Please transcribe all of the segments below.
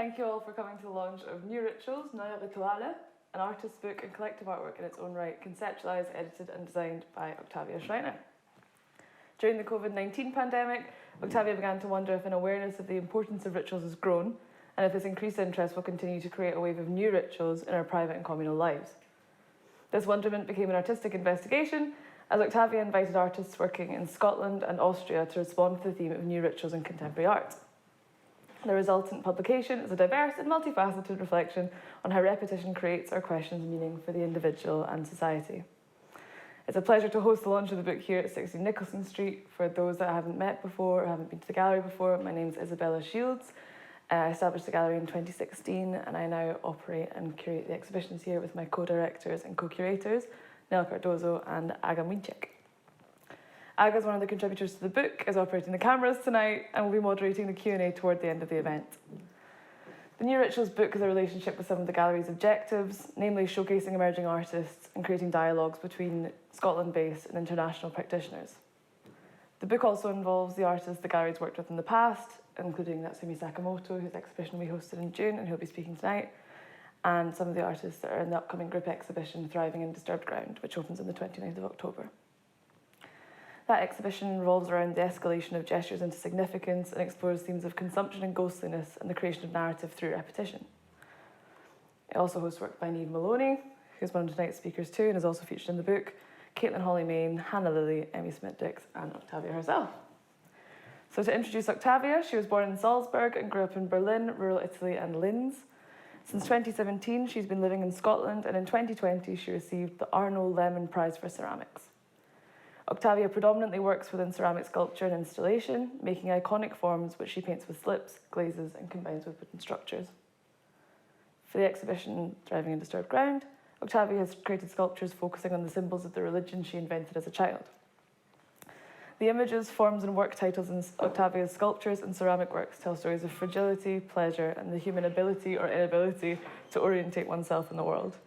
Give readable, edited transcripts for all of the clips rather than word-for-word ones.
Thank you all for coming to the launch of Neue Rituales, Neue Rituale, an artist's book and collective artwork in its own right, conceptualised, edited and designed by Oktavia Schreiner. During the COVID-19 pandemic, Oktavia began to wonder if an awareness of the importance of rituals has grown, and if this increased interest will continue to create a wave of new rituals in our private and communal lives. This wonderment became an artistic investigation, as Oktavia invited artists working in Scotland and Austria to respond to the theme of new rituals in contemporary art. The resultant publication is a diverse and multifaceted reflection on how repetition creates or questions meaning for the individual and society. It's a pleasure to host the launch of the book here at 60 Nicholson Street. For those that I haven't met before or haven't been to the gallery before, my name's Isabella Shields. I established the gallery in 2016 and I now operate and curate the exhibitions here with my co-directors and co-curators, Nel Cardozo and Aga Młyńczak. Aga is one of the contributors to the book, is operating the cameras tonight, and will be moderating the Q&A toward the end of the event. The New Rituals book is a relationship with some of the gallery's objectives, namely showcasing emerging artists and creating dialogues between Scotland-based and international practitioners. The book also involves the artists the gallery's worked with in the past, including Natsumi Sakamoto, whose exhibition we hosted in June and who'll be speaking tonight, and some of the artists that are in the upcoming group exhibition Thriving in Disturbed Ground, which opens on the 29th of October. That exhibition revolves around the escalation of gestures into significance and explores themes of consumption and ghostliness and the creation of narrative through repetition. It also hosts work by Maloney, who's one of tonight's speakers too and is also featured in the book, Caitlin Holly-Main, Hannah Lilly, Emmy Smith-Dix and Oktavia herself. So to introduce Oktavia, she was born in Salzburg and grew up in Berlin, rural Italy and Linz. Since 2017, she's been living in Scotland, and in 2020 she received the Arnold Lemon Prize for Ceramics. Oktavia predominantly works within ceramic sculpture and installation, making iconic forms which she paints with slips, glazes and combines with wooden structures. For the exhibition Thriving in Disturbed Ground, Oktavia has created sculptures focusing on the symbols of the religion she invented as a child. The images, forms and work titles in Oktavia's sculptures and ceramic works tell stories of fragility, pleasure and the human ability or inability to orientate oneself in the world.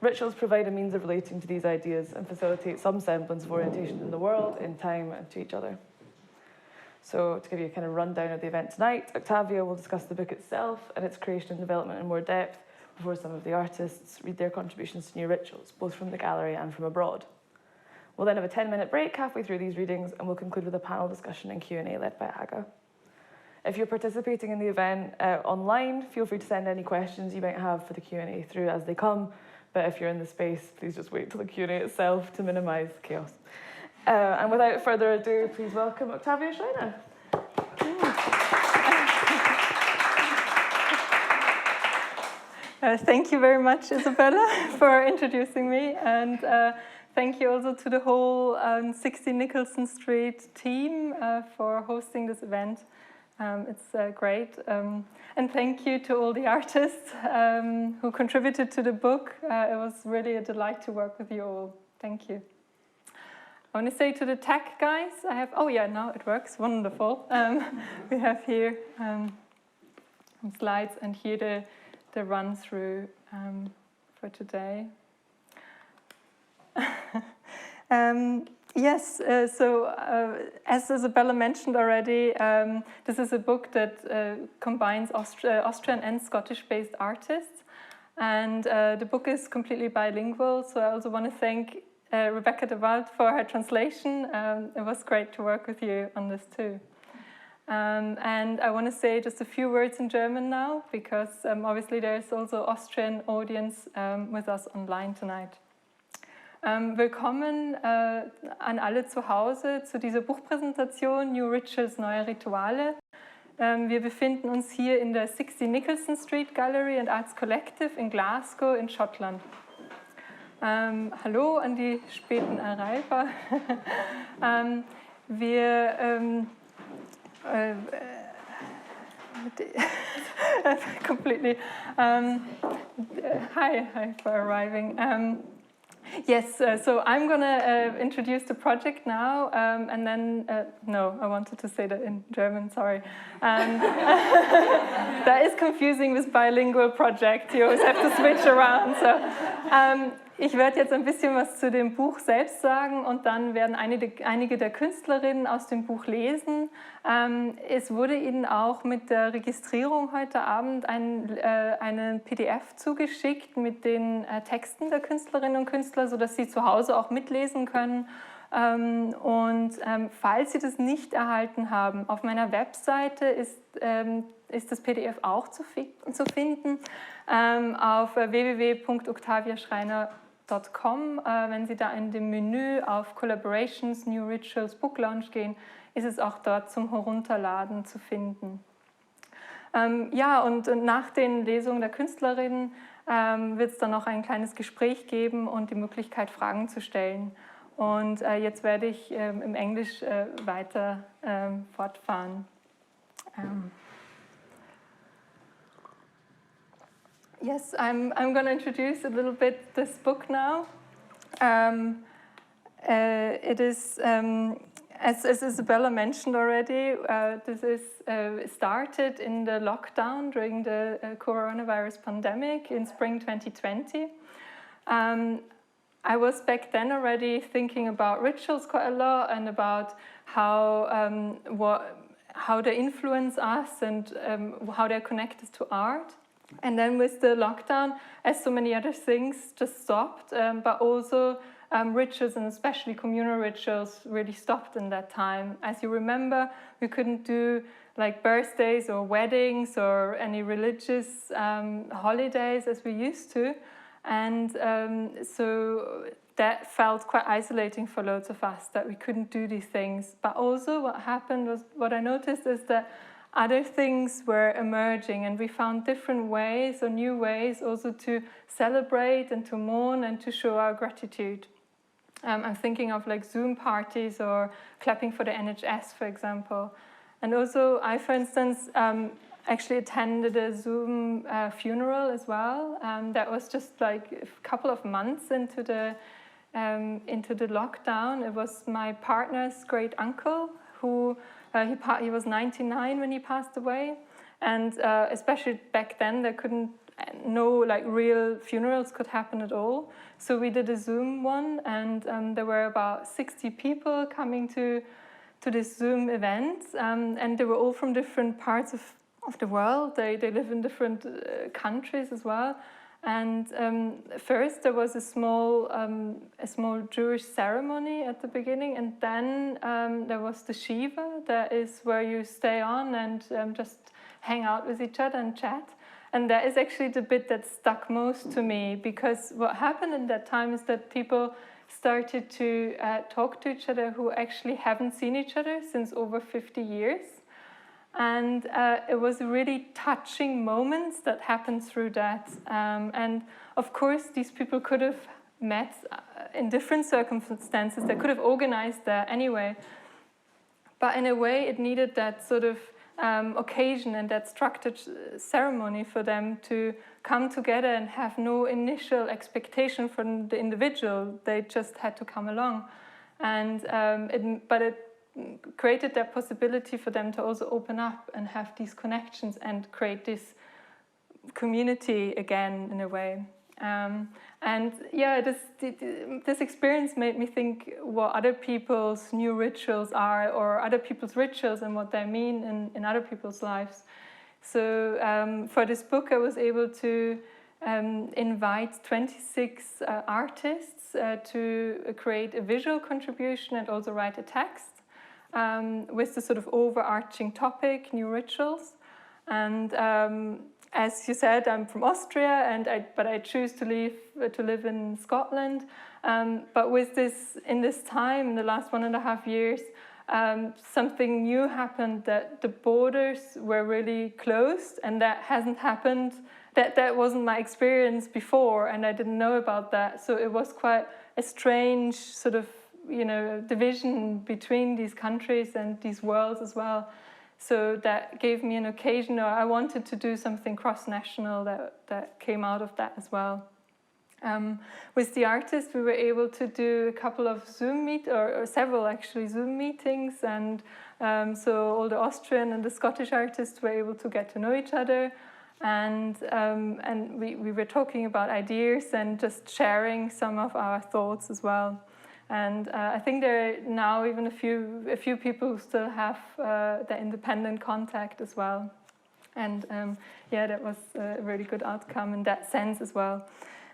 Rituals provide a means of relating to these ideas and facilitate some semblance of orientation in the world, in time and to each other. So to give you a kind of rundown of the event tonight, Oktavia will discuss the book itself and its creation and development in more depth before some of the artists read their contributions to New Rituals, both from the gallery and from abroad. We'll then have a 10-minute break halfway through these readings and we'll conclude with a panel discussion and Q&A led by Aga. If you're participating in the event online, feel free to send any questions you might have for the Q&A through as they come. But if you're in the space, please just wait till the Q&A itself to minimise chaos. And without further ado, please welcome Oktavia Schreiner. Thank you very much, Isabella, for introducing me. And thank you also to the whole 60 Nicholson Street team for hosting this event. It's great. And thank you to all the artists who contributed to the book. It was really a delight to work with you all. Thank you. I want to say to the tech guys, oh yeah, now it works, wonderful. We have here some slides and here the run through for today. Yes, as Isabella mentioned already, this is a book that combines Austrian and Scottish-based artists, and the book is completely bilingual, so I also want to thank Rebecca de Wald for her translation. It was great to work with you on this too. And I want to say just a few words in German now, because obviously there's also Austrian audience with us online tonight. Willkommen an alle zu Hause zu dieser Buchpräsentation New Rituals, Neue Rituale. Wir befinden uns hier in der 60 Nicholson Street Gallery and Arts Collective in Glasgow in Schottland. Hallo an die späten Arriver. Completely. Hi for arriving. Yes, so I'm going to introduce the project now, and then, no, I wanted to say that in German, sorry. That is confusing with bilingual project, you always have to switch around. So Ich werde jetzt ein bisschen was zu dem Buch selbst sagen und dann werden einige der Künstlerinnen aus dem Buch lesen. Es wurde Ihnen auch mit der Registrierung heute Abend eine PDF zugeschickt mit den Texten der Künstlerinnen und Künstler, sodass Sie zu Hause auch mitlesen können. Falls Sie das nicht erhalten haben, auf meiner Webseite ist das PDF auch zu finden, auf www.oktaviaschreiner.com. Wenn Sie da in dem Menü auf Collaborations, New Rituals, Book Launch gehen, ist es auch dort zum Herunterladen zu finden. Ja, und nach den Lesungen der Künstlerinnen wird es dann noch ein kleines Gespräch geben und die Möglichkeit, Fragen zu stellen. Und jetzt werde ich im Englisch weiter fortfahren. Yes, I'm going to introduce a little bit this book now. It is, as Isabella mentioned already, this is started in the lockdown during the coronavirus pandemic in spring 2020. I was back then already thinking about rituals quite a lot and about how they influence us and how they're connected to art. And then with the lockdown, as so many other things just stopped, but also rituals and especially communal rituals really stopped in that time. As you remember, we couldn't do like birthdays or weddings or any religious holidays as we used to. And so that felt quite isolating for loads of us, that we couldn't do these things. But also what happened was, what I noticed is that other things were emerging and we found different ways or new ways also to celebrate and to mourn and to show our gratitude. I'm thinking of like Zoom parties or clapping for the NHS, for example. And also I, for instance, actually attended a Zoom funeral as well. That was just like a couple of months into the lockdown. It was my partner's great uncle who he was 99 when he passed away, and especially back then no like real funerals could happen at all. So we did a Zoom one, and there were about 60 people coming to this Zoom event, and they were all from different parts of the world. They live in different countries as well. And first there was a small Jewish ceremony at the beginning, and then there was the Shiva. That is where you stay on and just hang out with each other and chat. And that is actually the bit that stuck most to me, because what happened in that time is that people started to talk to each other who actually haven't seen each other since over 50 years. And it was really touching moments that happened through that. And of course, these people could have met in different circumstances. They could have organized that anyway. But in a way, it needed that sort of occasion and that structured ceremony for them to come together and have no initial expectation from the individual. They just had to come along. And it created that possibility for them to also open up and have these connections and create this community again in a way. And yeah, this experience made me think what other people's new rituals are, or other people's rituals and what they mean in other people's lives. So for this book, I was able to invite 26 artists to create a visual contribution and also write a text. With the sort of overarching topic, new rituals. And as you said, I'm from Austria, but I choose to live in Scotland. But in this time, in the last 1.5 years, something new happened, that the borders were really closed, and that hasn't happened. That wasn't my experience before, and I didn't know about that. So it was quite a strange sort of division between these countries and these worlds as well. So that gave me an occasion, or I wanted to do something cross-national that came out of that as well. With the artists, we were able to do a couple of or several actually Zoom meetings, and so all the Austrian and the Scottish artists were able to get to know each other. and we were talking about ideas and just sharing some of our thoughts as well. And I think there are now even a few people who still have the independent contact as well. And yeah, that was a really good outcome in that sense as well.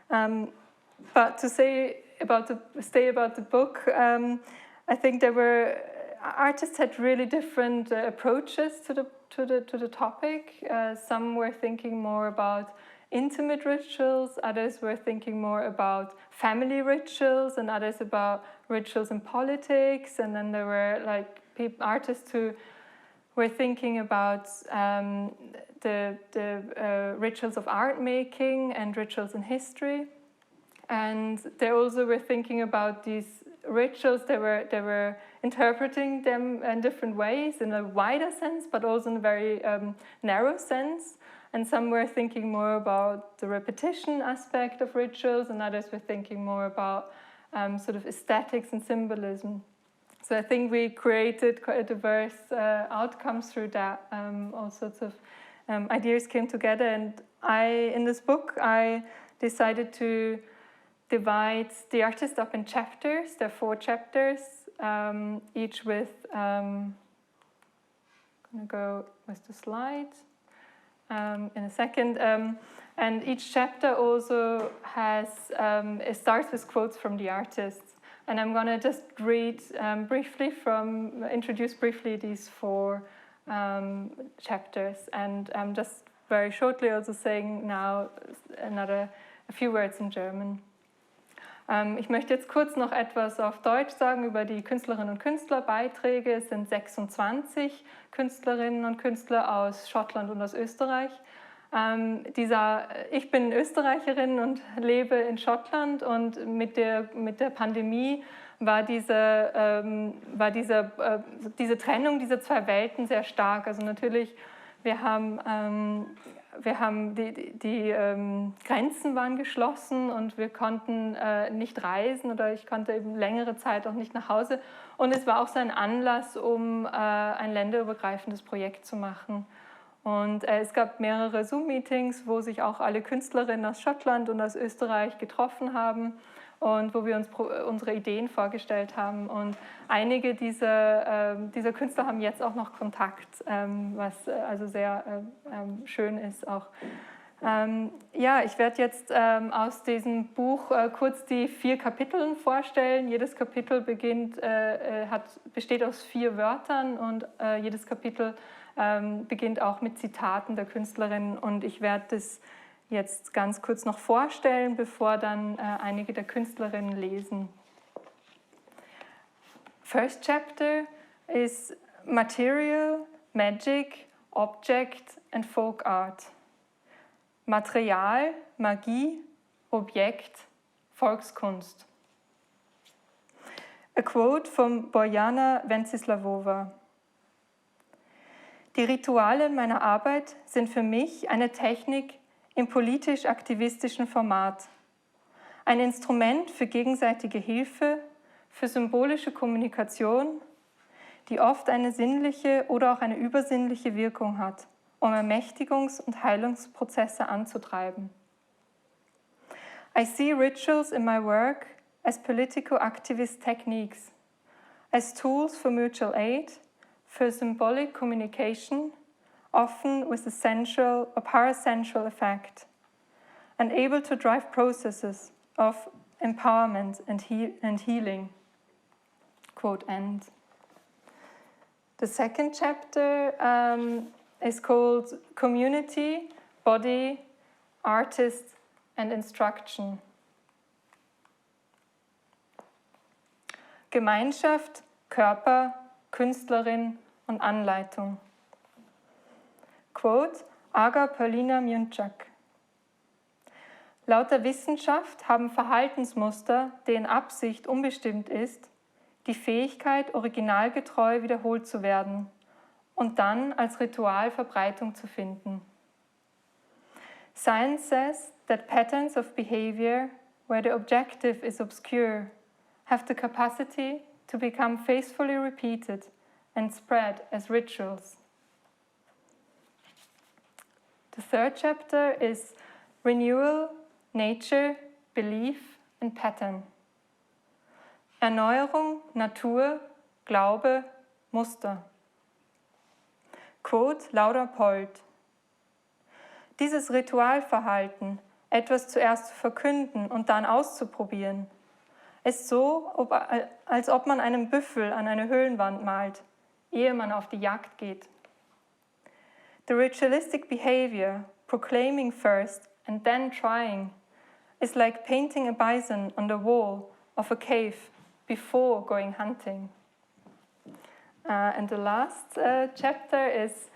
But to stay about the book, I think there were artists had really different approaches to the topic. Some were thinking more about intimate rituals, others were thinking more about family rituals, and others about rituals in politics. And then there were like artists who were thinking about the rituals of art making and rituals in history. And they also were thinking about these rituals. They were interpreting them in different ways, in a wider sense, but also in a very narrow sense. And some were thinking more about the repetition aspect of rituals, and others were thinking more about sort of aesthetics and symbolism. So I think we created quite a diverse outcomes through that. All sorts of ideas came together, and in this book, I decided to divide the artist up in chapters. There are 4 chapters, each with, I'm going to go with the slide in a second. And each chapter also has, it starts with quotes from the artists. And I'm going to just read introduce briefly these 4 chapters. And I'm just very shortly also saying now a few words in German. Ich möchte jetzt kurz noch etwas auf Deutsch sagen über die Künstlerinnen und Künstlerbeiträge. Es sind 26 Künstlerinnen und Künstler aus Schottland und aus Österreich. Ich bin Österreicherin und lebe in Schottland, und mit der Pandemie war diese Trennung dieser 2 Welten sehr stark. Also natürlich, wir haben die Grenzen waren geschlossen und wir konnten nicht reisen, oder ich konnte eben längere Zeit auch nicht nach Hause. Und es war auch so ein Anlass, um ein länderübergreifendes Projekt zu machen. Und es gab mehrere Zoom-Meetings, wo sich auch alle Künstlerinnen aus Schottland und aus Österreich getroffen haben und wo wir uns unsere Ideen vorgestellt haben. Und einige dieser Künstler haben jetzt auch noch Kontakt, was also sehr schön ist auch. Ja, ich werde jetzt aus diesem Buch kurz die 4 Kapitel vorstellen. Jedes Kapitel besteht aus 4 Wörtern, und jedes Kapitel beginnt auch mit Zitaten der Künstlerin, und ich werde das jetzt ganz kurz noch vorstellen, bevor dann einige der Künstlerinnen lesen. First chapter is Material, Magic, Object and Folk Art. Material, Magie, Objekt, Volkskunst. A quote from Bojana Venceslavova. Die Rituale meiner Arbeit sind für mich eine Technik im politisch-aktivistischen Format. Ein Instrument für gegenseitige Hilfe, für symbolische Kommunikation, die oft eine sinnliche oder auch eine übersinnliche Wirkung hat, um Ermächtigungs- und Heilungsprozesse anzutreiben. I see rituals in my work as political activist techniques, as tools for mutual aid, for symbolic communication, often with a central or paracentral effect, and able to drive processes of empowerment and healing. Quote end. The second chapter is called Community, Body, Artist and Instruction. Gemeinschaft, Körper, Künstlerin und Anleitung. Quote, Aga Paulina Młyńczak. Laut der Wissenschaft haben Verhaltensmuster, deren Absicht unbestimmt ist, die Fähigkeit, originalgetreu wiederholt zu werden und dann als Ritual Verbreitung zu finden. Science says that patterns of behavior, where the objective is obscure, have the capacity to become faithfully repeated and spread as rituals. The third chapter is Renewal, Nature, Belief and Pattern. Erneuerung, Natur, Glaube, Muster. Quote Laura Polt. Dieses Ritualverhalten, etwas zuerst zu verkünden und dann auszuprobieren, ist so, als ob man einen Büffel an eine Höhlenwand malt, ehe man auf die Jagd geht. The ritualistic behavior, proclaiming first and then trying, is like painting a bison on the wall of a cave before going hunting. And the last chapter is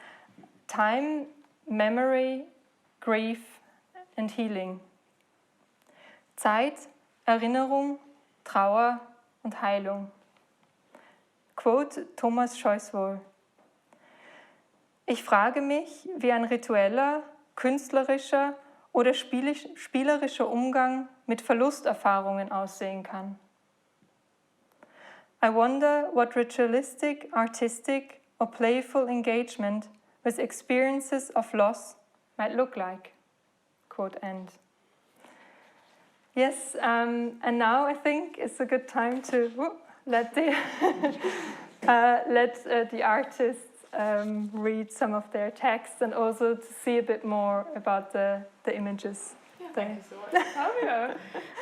Time, Memory, Grief and Healing. Zeit, Erinnerung, Trauer und Heilung. Quote Thomas Scheuswohl. Ich frage mich, wie ein ritueller, künstlerischer oder spielerischer Umgang mit Verlusterfahrungen aussehen kann. I wonder what ritualistic, artistic or playful engagement with experiences of loss might look like. Quote end. Yes, and now I think it's a good time to let the the artists read some of their texts and also to see a bit more about the images. Yeah, thank you so much, Oktavia.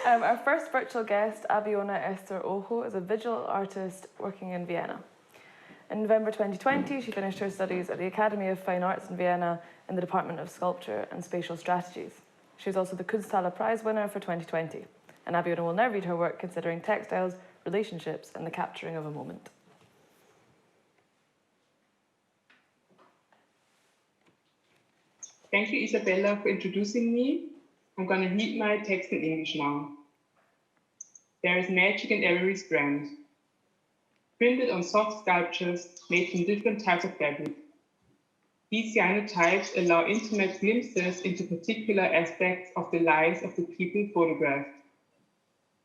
Our first virtual guest, Abiona Esther Ojo, is a visual artist working in Vienna. In November 2020, she finished her studies at the Academy of Fine Arts in Vienna in the Department of Sculpture and Spatial Strategies. She was also the Kunsthalle Prize winner for 2020. And Abiona will now read her work considering textiles, relationships, and the capturing of a moment. Thank you, Isabella, for introducing me. I'm going to read my text in English now. There is magic in every strand, printed on soft sculptures made from different types of fabric. These cyanotypes allow intimate glimpses into particular aspects of the lives of the people photographed.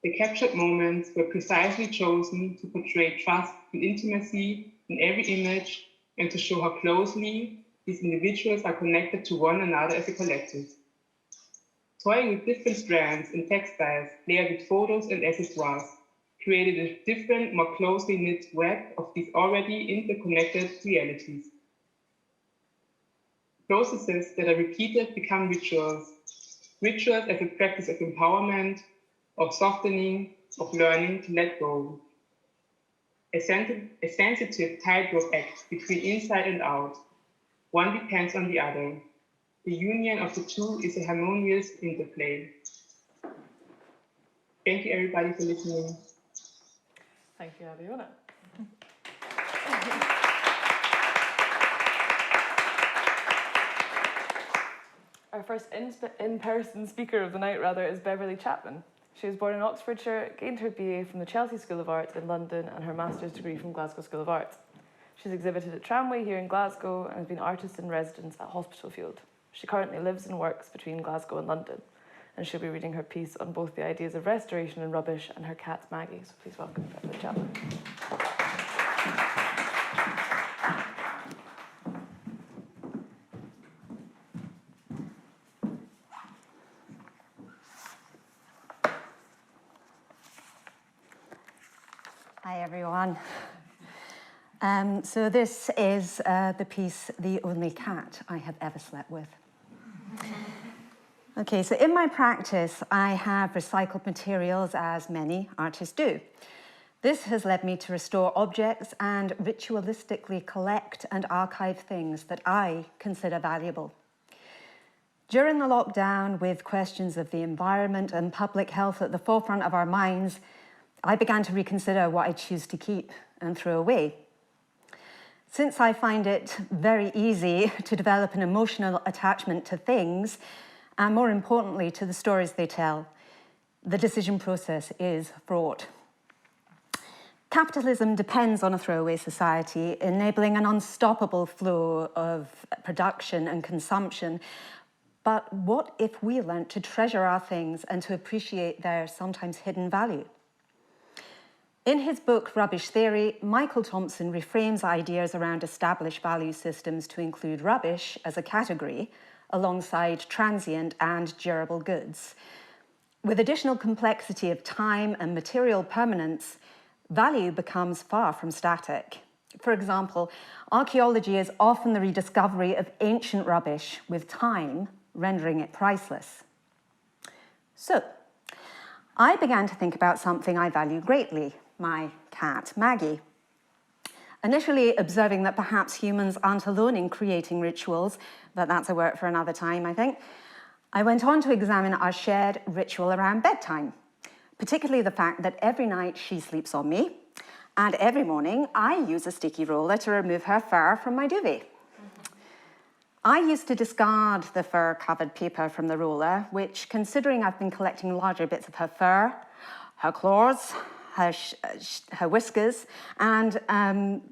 The captured moments were precisely chosen to portray trust and intimacy in every image and to show how closely these individuals are connected to one another as a collective. Toying with different strands and textiles layered with photos and accessoires created a different, more closely knit web of these already interconnected realities. Processes that are repeated become rituals. Rituals as a practice of empowerment, of softening, of learning to let go. A sensitive tightrope act between inside and out. One depends on the other. The union of the two is a harmonious interplay. Thank you, everybody, for listening. Thank you, Abiona. Our first in-person speaker of the night, is Beverly Chapman. She was born in Oxfordshire, gained her BA from the Chelsea School of Art in London and her master's degree from Glasgow School of Art. She's exhibited at Tramway here in Glasgow and has been artist in residence at Hospitalfield. She currently lives and works between Glasgow and London, and she'll be reading her piece on both the ideas of restoration and rubbish and her cat Maggie. So please welcome Beverly Chapman. Hi, everyone. So this is the piece, The Only Cat I Have Ever Slept With. Okay, so in my practice, I have recycled materials as many artists do. This has led me to restore objects and ritualistically collect and archive things that I consider valuable. During the lockdown, with questions of the environment and public health at the forefront of our minds, I began to reconsider what I choose to keep and throw away. Since I find it very easy to develop an emotional attachment to things, and more importantly, to the stories they tell, the decision process is fraught. Capitalism depends on a throwaway society, enabling an unstoppable flow of production and consumption. But what if we learnt to treasure our things and to appreciate their sometimes hidden value? In his book, Rubbish Theory, Michael Thomson reframes ideas around established value systems to include rubbish as a category, alongside transient and durable goods. With additional complexity of time and material permanence, value becomes far from static. For example, archaeology is often the rediscovery of ancient rubbish, with time rendering it priceless. So, I began to think about something I value greatly, my cat, Maggie. Initially observing that perhaps humans aren't alone in creating rituals, but that's a work for another time, I think, I went on to examine our shared ritual around bedtime, particularly the fact that every night she sleeps on me, and every morning I use a sticky roller to remove her fur from my duvet. I used to discard the fur-covered paper from the roller, which, considering I've been collecting larger bits of her fur, her claws, her whiskers, and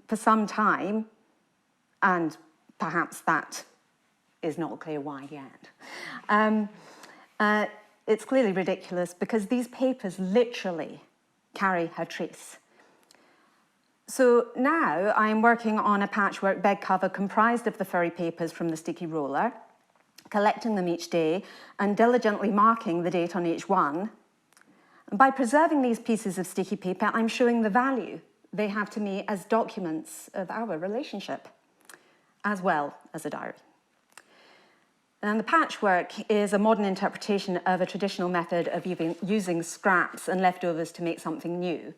for some time, and perhaps that is not clear why yet, it's clearly ridiculous because these papers literally carry her trace. So now I'm working on a patchwork bed cover comprised of the furry papers from the sticky roller, collecting them each day and diligently marking the date on each one. And by preserving these pieces of sticky paper, I'm showing the value they have to me as documents of our relationship, as well as a diary. And the patchwork is a modern interpretation of a traditional method of using scraps and leftovers to make something new.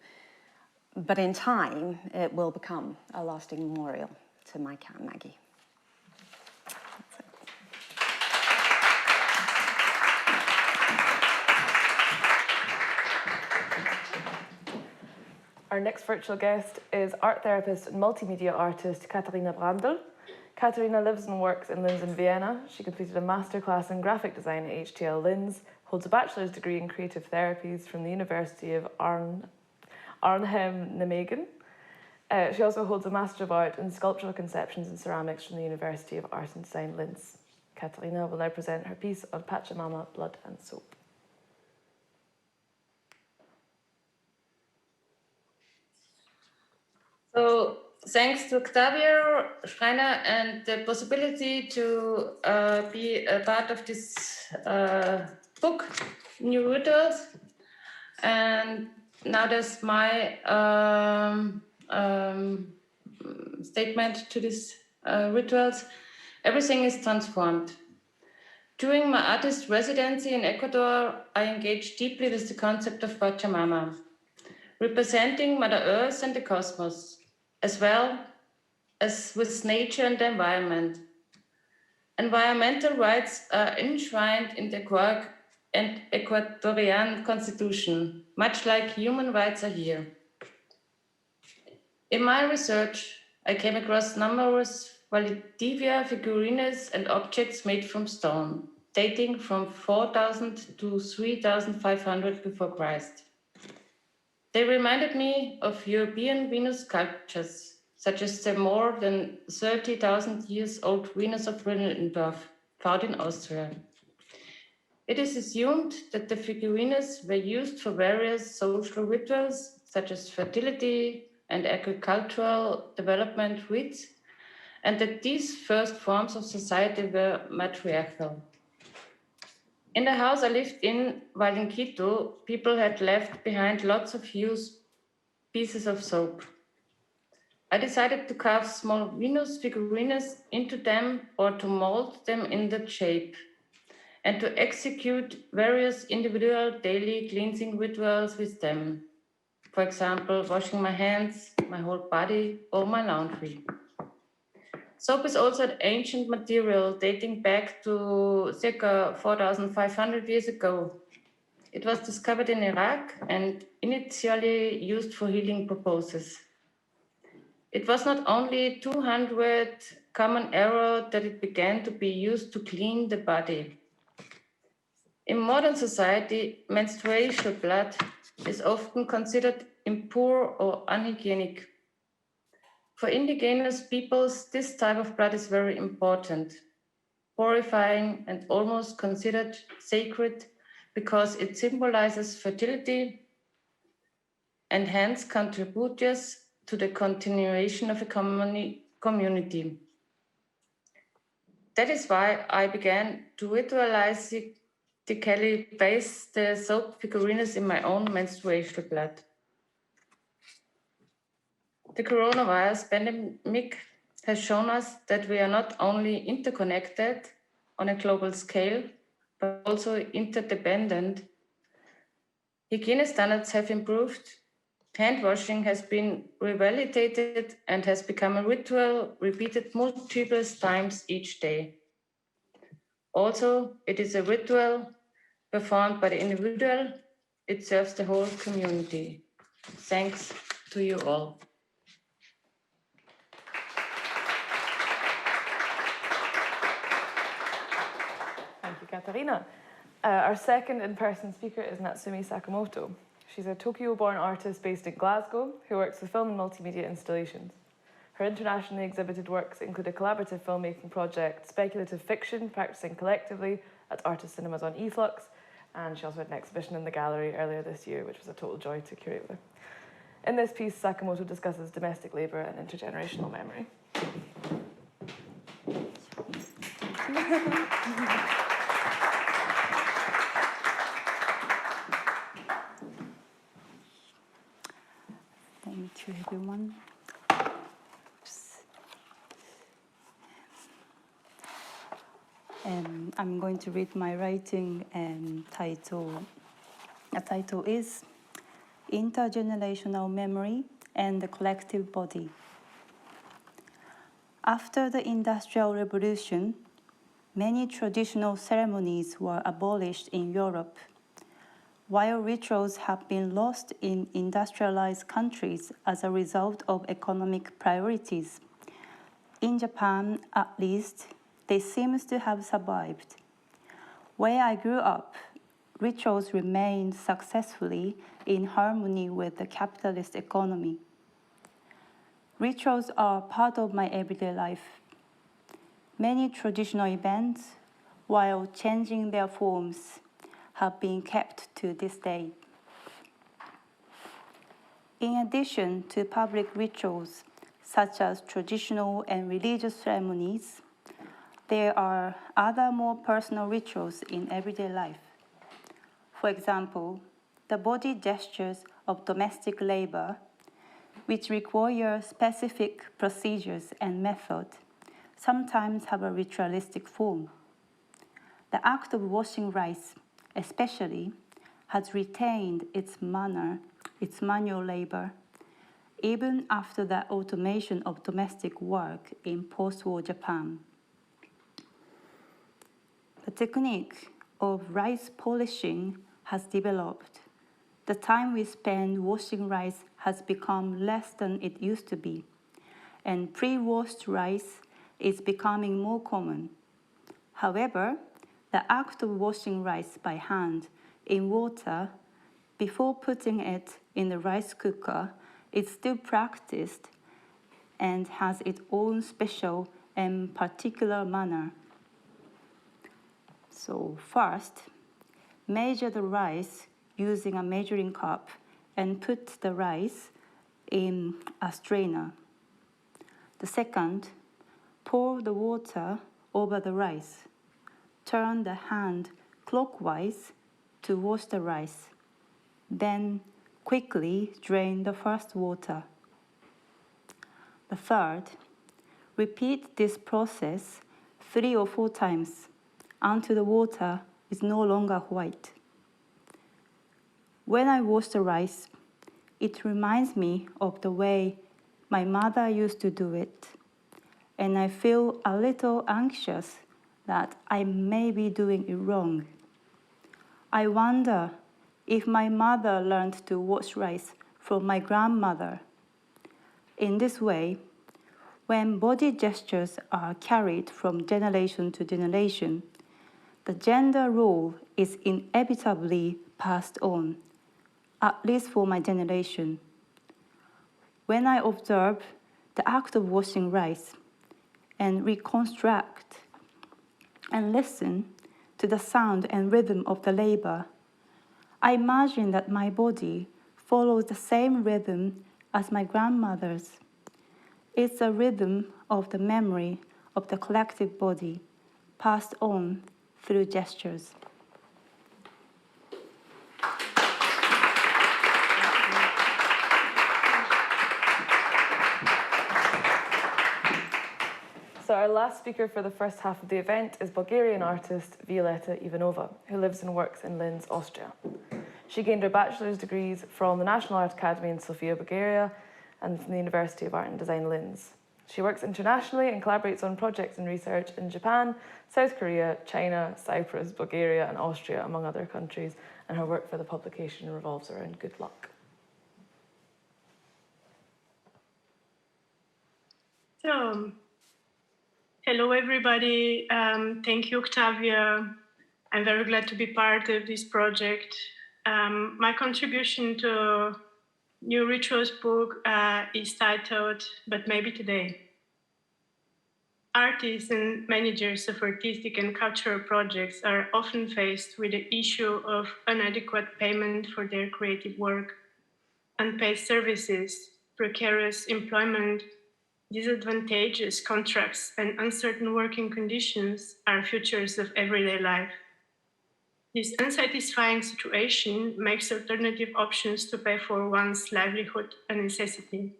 But in time, it will become a lasting memorial to my cat, Maggie. Our next virtual guest is art therapist and multimedia artist Catarina Godzilla. Catarina lives and works in Linz and Vienna. She completed a masterclass in graphic design at HTL Linz, holds a bachelor's degree in creative therapies from the University of Arnhem-Nijmegen. She also holds a Master of Art in Sculptural Conceptions and Ceramics from the University of Art and Design Linz. Catarina will now present her piece on Pachamama, Blood and Soap. So, thanks to Oktavia Schreiner and the possibility to be a part of this book, New Rituals. And now there's my statement to these rituals. Everything is transformed. During my artist residency in Ecuador, I engaged deeply with the concept of Pachamama, representing Mother Earth and the cosmos, as well as with nature and the environment. Environmental rights are enshrined in the Ecuadorian constitution, much like human rights are here. In my research, I came across numerous Valdivia figurines and objects made from stone, dating from 4000 to 3500 before Christ. They reminded me of European Venus sculptures, such as the more than 30,000 years old Venus of Willendorf, found in Austria. It is assumed that the figurines were used for various social rituals, such as fertility and agricultural development rites, and that these first forms of society were matriarchal. In the house I lived in, while in Quito, people had left behind lots of used pieces of soap. I decided to carve small Venus figurines into them or to mold them in that shape, and to execute various individual daily cleansing rituals with them. For example, washing my hands, my whole body, or my laundry. Soap is also an ancient material dating back to circa 4,500 years ago. It was discovered in Iraq and initially used for healing purposes. It was not only 200 common era that it began to be used to clean the body. In modern society, menstrual blood is often considered impure or unhygienic. For indigenous peoples, this type of blood is very important, purifying and almost considered sacred because it symbolizes fertility and hence contributes to the continuation of a community. That is why I began to ritualistically base the soap figurines in my own menstruation blood. The coronavirus pandemic has shown us that we are not only interconnected on a global scale, but also interdependent. Hygiene standards have improved. Hand washing has been revalidated and has become a ritual repeated multiple times each day. Also, it is a ritual performed by the individual. It serves the whole community. Thanks to you all. Thank you, Catarina. Our second in-person speaker is Natsumi Sakamoto. She's a Tokyo-born artist based in Glasgow who works with film and multimedia installations. Her internationally exhibited works include a collaborative filmmaking project, speculative fiction, practicing collectively at artist cinemas on Eflux, and she also had an exhibition in the gallery earlier this year, which was a total joy to curate with her. In this piece, Sakamoto discusses domestic labour and intergenerational memory. Thank you, everyone. I'm going to read my writing title. The title is Intergenerational Memory and the Collective Body. After the Industrial Revolution, many traditional ceremonies were abolished in Europe. While rituals have been lost in industrialized countries as a result of economic priorities, in Japan, at least, they seem to have survived. Where I grew up, rituals remained successfully in harmony with the capitalist economy. Rituals are part of my everyday life. Many traditional events, while changing their forms, have been kept to this day. In addition to public rituals, such as traditional and religious ceremonies, there are other more personal rituals in everyday life. For example, the body gestures of domestic labor, which require specific procedures and method, sometimes have a ritualistic form. The act of washing rice, especially, has retained its manual labor, even after the automation of domestic work in post-war Japan. The technique of rice polishing has developed. The time we spend washing rice has become less than it used to be, and pre-washed rice is becoming more common. However, the act of washing rice by hand in water before putting it in the rice cooker is still practiced and has its own special and particular manner. So first, measure the rice using a measuring cup and put the rice in a strainer. The second, pour the water over the rice. Turn the hand clockwise to wash the rice. Then quickly drain the first water. The third, repeat this process 3 or 4 times until the water is no longer white. When I wash the rice, it reminds me of the way my mother used to do it, and I feel a little anxious that I may be doing it wrong. I wonder if my mother learned to wash rice from my grandmother. In this way, when body gestures are carried from generation to generation, the gender role is inevitably passed on, at least for my generation. When I observe the act of washing rice and reconstruct and listen to the sound and rhythm of the labor, I imagine that my body follows the same rhythm as my grandmother's. It's a rhythm of the memory of the collective body passed on through gestures. So our last speaker for the first half of the event is Bulgarian artist Violeta Ivanova, who lives and works in Linz, Austria. She gained her bachelor's degrees from the National Art Academy in Sofia, Bulgaria, and from the University of Art and Design, Linz. She works internationally and collaborates on projects and research in Japan, South Korea, China, Cyprus, Bulgaria, and Austria, among other countries, and her work for the publication revolves around good luck. So, hello everybody. Thank you, Oktavia. I'm very glad to be part of this project. My contribution to New Rituals book is titled, But Maybe Today. Artists and managers of artistic and cultural projects are often faced with the issue of inadequate payment for their creative work, unpaid services, precarious employment, disadvantageous contracts, and uncertain working conditions are features of everyday life. This unsatisfying situation makes alternative options to pay for one's livelihood a necessity,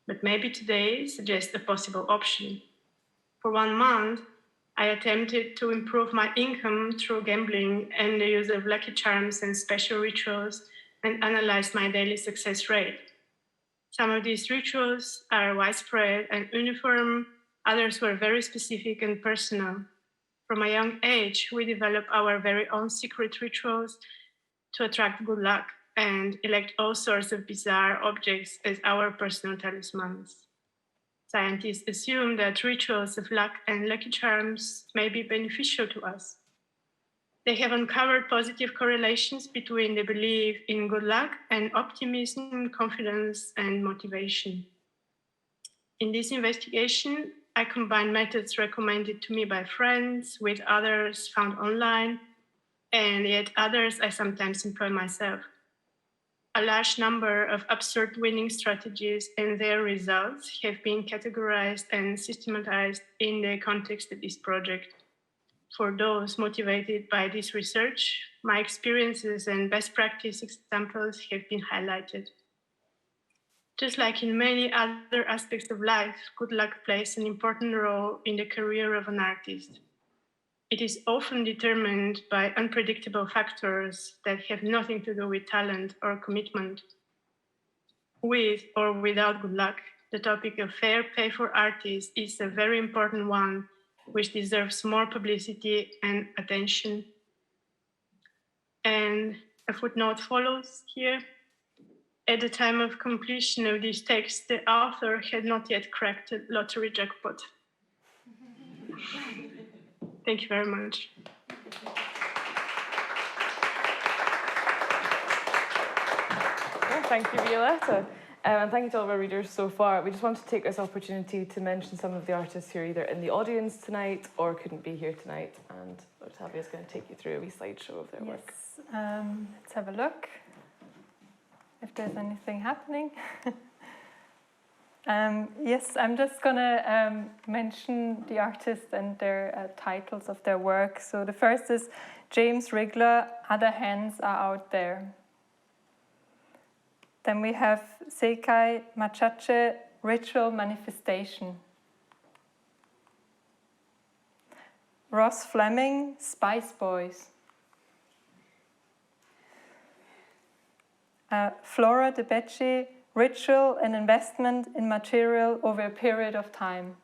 but maybe today suggests a possible option. For 1 month, I attempted to improve my income through gambling and the use of lucky charms and special rituals, and analyzed my daily success rate. Some of these rituals are widespread and uniform, others were very specific and personal. From a young age, we develop our very own secret rituals to attract good luck and elect all sorts of bizarre objects as our personal talismans. Scientists assume that rituals of luck and lucky charms may be beneficial to us. They have uncovered positive correlations between the belief in good luck and optimism, confidence, and motivation. In this investigation, I combined methods recommended to me by friends with others found online, and yet others I sometimes employ myself. A large number of absurd winning strategies and their results have been categorized and systematized in the context of this project. For those motivated by this research, my experiences and best practice examples have been highlighted. Just like in many other aspects of life, good luck plays an important role in the career of an artist. It is often determined by unpredictable factors that have nothing to do with talent or commitment. With or without good luck, the topic of fair pay for artists is a very important one, which deserves more publicity and attention. And a footnote follows here. At the time of completion of this text, the author had not yet cracked the lottery jackpot. Thank you very much. Well, thank you, Violeta. And thank you to all of our readers so far. We just want to take this opportunity to mention some of the artists who are either in the audience tonight or couldn't be here tonight. And Oktavia is going to take you through a wee slideshow of their work. Let's have a look if there's anything happening. Yes, I'm just going to mention the artists and their titles of their work. So the first is James Rigler, Other Hands Are Out There. Then we have Seikai Machache, Ritual Manifestation. Ross Fleming, Spice Boys. Flora de Becci, Ritual and Investment in Material over a Period of Time.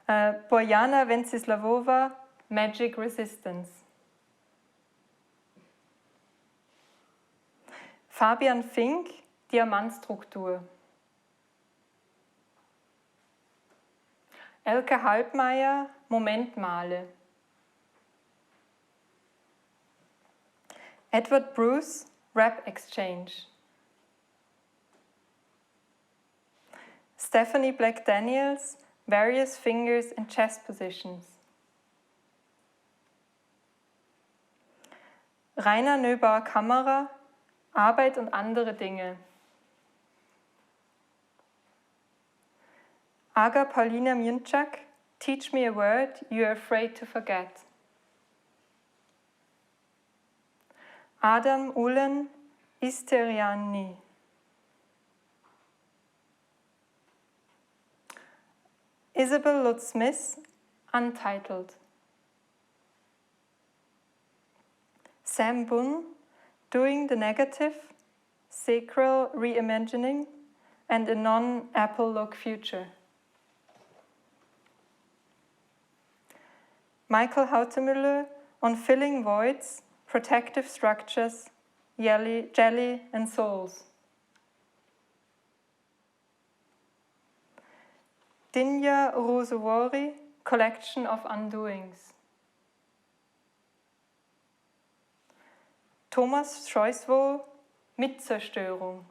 Bojana Venceslavova, Magic Resistance. Fabian Fink, Diamantstruktur. Elke Halbmeier, Momentmale. Edward Bruce, Rap Exchange. Stephanie Black Daniels, Various Fingers in Chess Positions. Rainer Nöbauer-Kammerer, Arbeit und andere Dinge. Aga Paulina Młyńczak, teach me a word you're afraid to forget. Adam Ulen Isteriani. Isabel Lutz-Smith, Untitled. Sam Bunn, Doing the Negative, Sacral Reimagining, and a Non-Apple Look Future. Michael Hautemüller, on Filling Voids, Protective Structures, Jelly and Souls. Dinja Rosewori, Collection of Undoings. Thomas Scheuswohl, Mitzerstörung.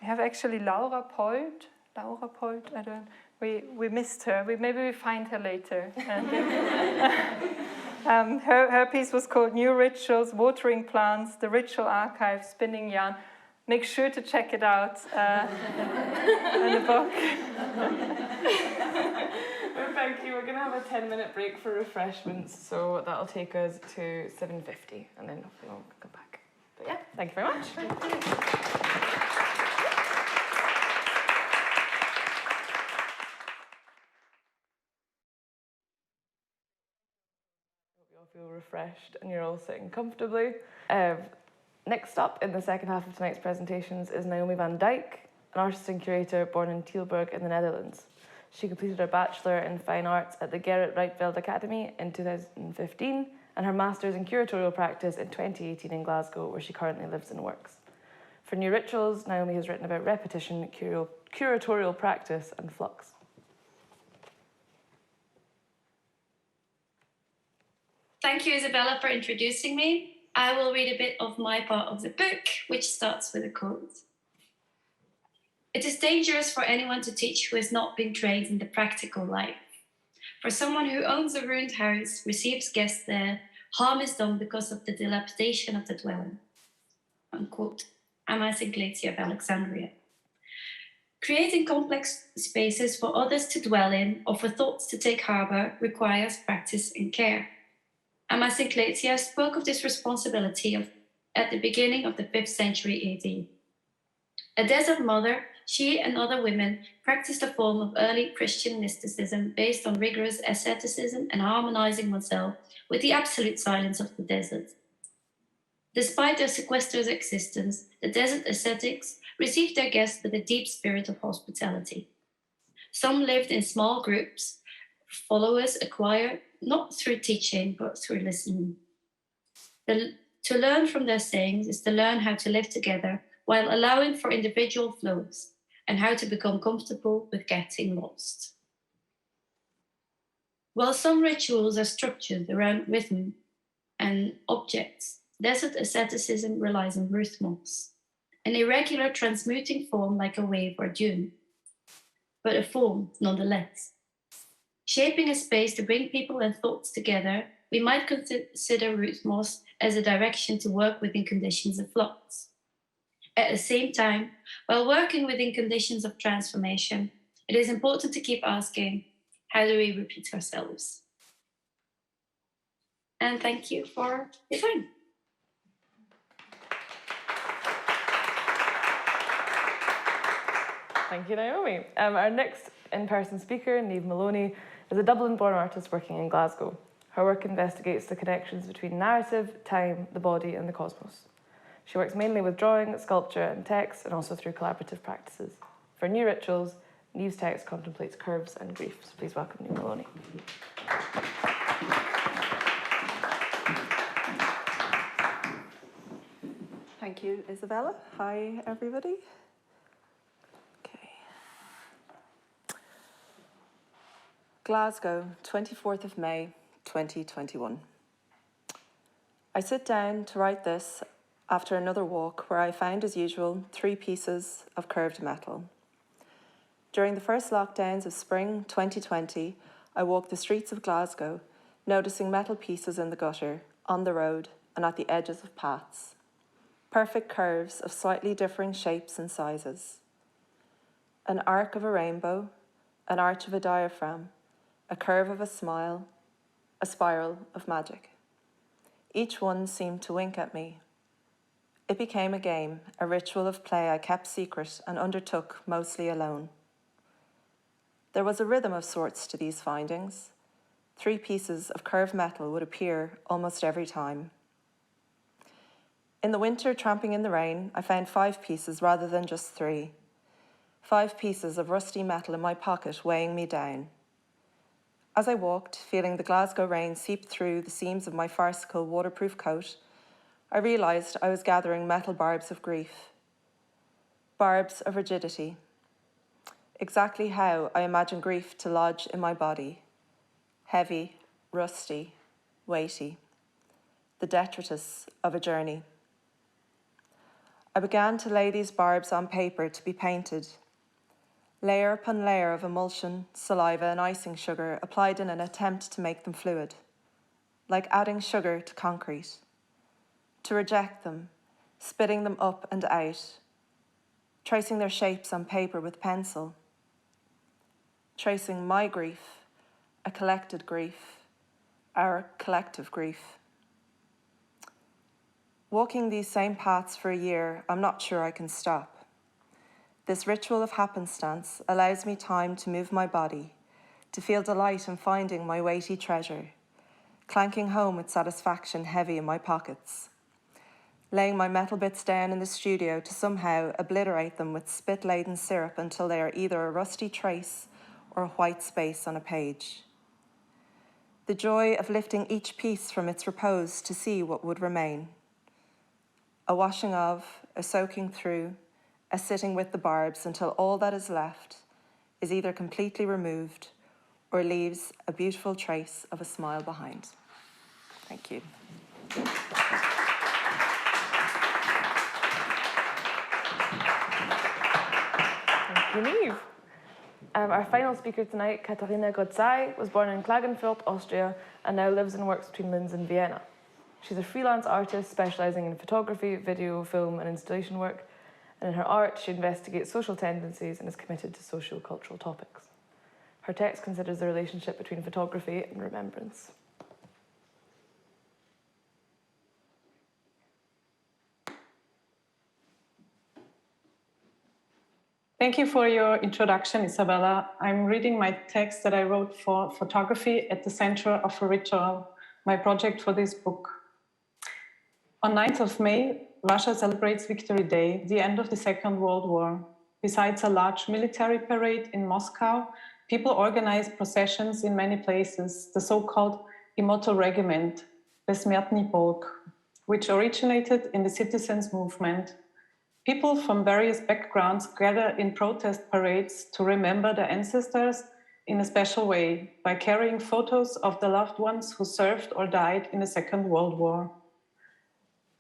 We have actually Laura Polt, I don't, we missed her. Maybe we find her later. Her piece was called New Rituals, Watering Plants, The Ritual Archive, Spinning Yarn. Make sure to check it out in the book. Well, thank you. We're going to have a 10-minute break for refreshments, so that'll take us to 7:50, and then hopefully we'll come back. But yeah, thank you very much. Feel refreshed and you're all sitting comfortably. Next up in the second half of tonight's presentations is Naomi Van Dyke, an artist and curator born in Tilburg in the Netherlands. She completed her Bachelor in Fine Arts at the Gerrit Rietveld Academy in 2015 and her Master's in Curatorial Practice in 2018 in Glasgow, where she currently lives and works. For New Rituals, Naomi has written about repetition, curatorial practice and flux. Thank you, Isabella, for introducing me. I will read a bit of my part of the book, which starts with a quote. It is dangerous for anyone to teach who has not been trained in the practical life. For someone who owns a ruined house, receives guests there, harm is done because of the dilapidation of the dwelling. Unquote. Amma Sinclair of Alexandria. Creating complex spaces for others to dwell in or for thoughts to take harbor requires practice and care. Amma Sinclair spoke of this responsibility at the beginning of the 5th century AD. A desert mother, she and other women practiced a form of early Christian mysticism based on rigorous asceticism and harmonizing oneself with the absolute silence of the desert. Despite their sequestered existence, the desert ascetics received their guests with a deep spirit of hospitality. Some lived in small groups, followers acquired not through teaching, but through listening. To learn from their sayings is to learn how to live together while allowing for individual flows and how to become comfortable with getting lost. While some rituals are structured around rhythm and objects, desert asceticism relies on rhythmos, an irregular transmuting form like a wave or dune, but a form nonetheless. Shaping a space to bring people and thoughts together, we might consider rhythmos as a direction to work within conditions of flux. At the same time, while working within conditions of transformation, it is important to keep asking, how do we repeat ourselves? And thank you for your time. Thank you, Naomi. Our next in-person speaker, Niamh Maloney, is a Dublin-born artist working in Glasgow. Her work investigates the connections between narrative, time, the body, and the cosmos. She works mainly with drawing, sculpture, and text, and also through collaborative practices. For New Rituals, Niamh's text contemplates curves and griefs. Please welcome Niamh Maloney. Thank you, Isabella. Hi, everybody. Glasgow, 24th of May, 2021. I sit down to write this after another walk where I found, as usual, 3 pieces of curved metal. During the first lockdowns of spring 2020, I walked the streets of Glasgow, noticing metal pieces in the gutter, on the road, and at the edges of paths. Perfect curves of slightly differing shapes and sizes. An arc of a rainbow, an arch of a diaphragm, a curve of a smile, a spiral of magic. Each one seemed to wink at me. It became a game, a ritual of play I kept secret and undertook mostly alone. There was a rhythm of sorts to these findings. 3 pieces of curved metal would appear almost every time. In the winter, tramping in the rain, I found 5 pieces rather than just 3. 5 pieces of rusty metal in my pocket weighing me down. As I walked, feeling the Glasgow rain seep through the seams of my farcical waterproof coat, I realised I was gathering metal barbs of grief. Barbs of rigidity. Exactly how I imagine grief to lodge in my body. Heavy, rusty, weighty. The detritus of a journey. I began to lay these barbs on paper to be painted. Layer upon layer of emulsion, saliva and icing sugar applied in an attempt to make them fluid. Like adding sugar to concrete. To reject them, spitting them up and out. Tracing their shapes on paper with pencil. Tracing my grief, a collected grief, our collective grief. Walking these same paths for a year, I'm not sure I can stop. This ritual of happenstance allows me time to move my body, to feel delight in finding my weighty treasure, clanking home with satisfaction heavy in my pockets, laying my metal bits down in the studio to somehow obliterate them with spit-laden syrup until they are either a rusty trace or a white space on a page. The joy of lifting each piece from its repose to see what would remain. A washing of, a soaking through, a sitting with the barbs until all that is left is either completely removed or leaves a beautiful trace of a smile behind. Thank you. Thank you, Niamh. Our final speaker tonight, Catarina Godzilla, was born in Klagenfurt, Austria, and now lives and works between Linz and Vienna. She's a freelance artist specialising in photography, video, film, and installation work. And in her art, she investigates social tendencies and is committed to socio-cultural topics. Her text considers the relationship between photography and remembrance. Thank you for your introduction, Isabella. I'm reading my text that I wrote for Photography at the Center of a Ritual, my project for this book. On 9th of May, Russia celebrates Victory Day, the end of the Second World War. Besides a large military parade in Moscow, people organize processions in many places, the so-called Immortal Regiment, Besmертный Polk, which originated in the citizens' movement. People from various backgrounds gather in protest parades to remember their ancestors in a special way by carrying photos of the loved ones who served or died in the Second World War.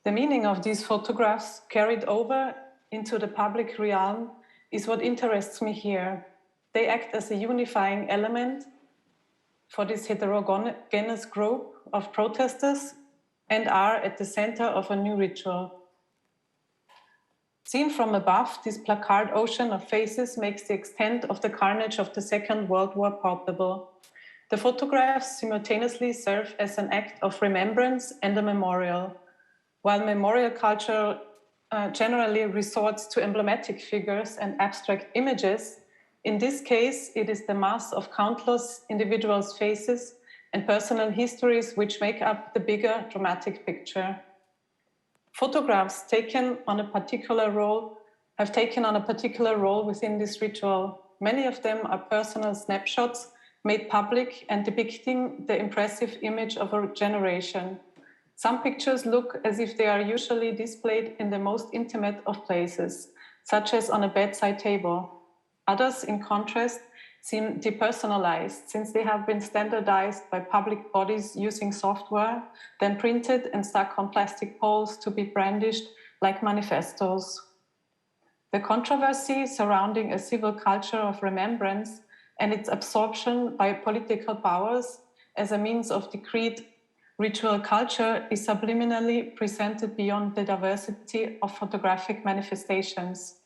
The meaning of these photographs carried over into the public realm is what interests me here. They act as a unifying element for this heterogeneous group of protesters and are at the center of a new ritual. Seen from above, this placard ocean of faces makes the extent of the carnage of the Second World War palpable. The photographs simultaneously serve as an act of remembrance and a memorial. While memorial culture generally resorts to emblematic figures and abstract images, in this case, it is the mass of countless individuals' faces and personal histories which make up the bigger dramatic picture. Photographs have taken on a particular role within this ritual. Many of them are personal snapshots made public and depicting the impressive image of a generation. Some pictures look as if they are usually displayed in the most intimate of places, such as on a bedside table. Others, in contrast, seem depersonalized since they have been standardized by public bodies using software, then printed and stuck on plastic poles to be brandished like manifestos. The controversy surrounding a civil culture of remembrance and its absorption by political powers as a means of decreed ritual culture is subliminally presented beyond the diversity of photographic manifestations.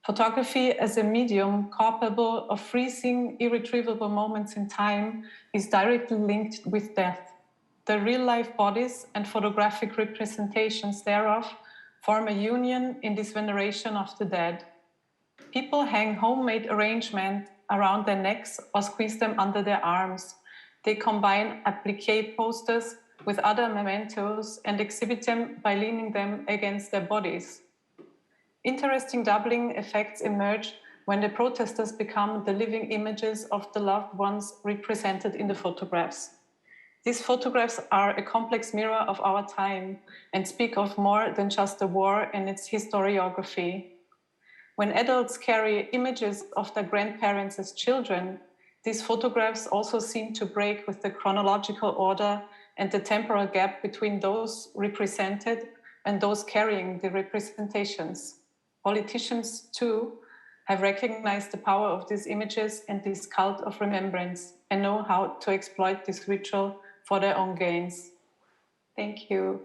Photography as a medium capable of freezing irretrievable moments in time is directly linked with death. The real-life bodies and photographic representations thereof form a union in this veneration of the dead. People hang homemade arrangements around their necks or squeeze them under their arms. They combine applique posters with other mementos and exhibit them by leaning them against their bodies. Interesting doubling effects emerge when the protesters become the living images of the loved ones represented in the photographs. These photographs are a complex mirror of our time and speak of more than just the war and its historiography. When adults carry images of their grandparents as children, these photographs also seem to break with the chronological order and the temporal gap between those represented and those carrying the representations. Politicians, too, have recognized the power of these images and this cult of remembrance and know how to exploit this ritual for their own gains. Thank you.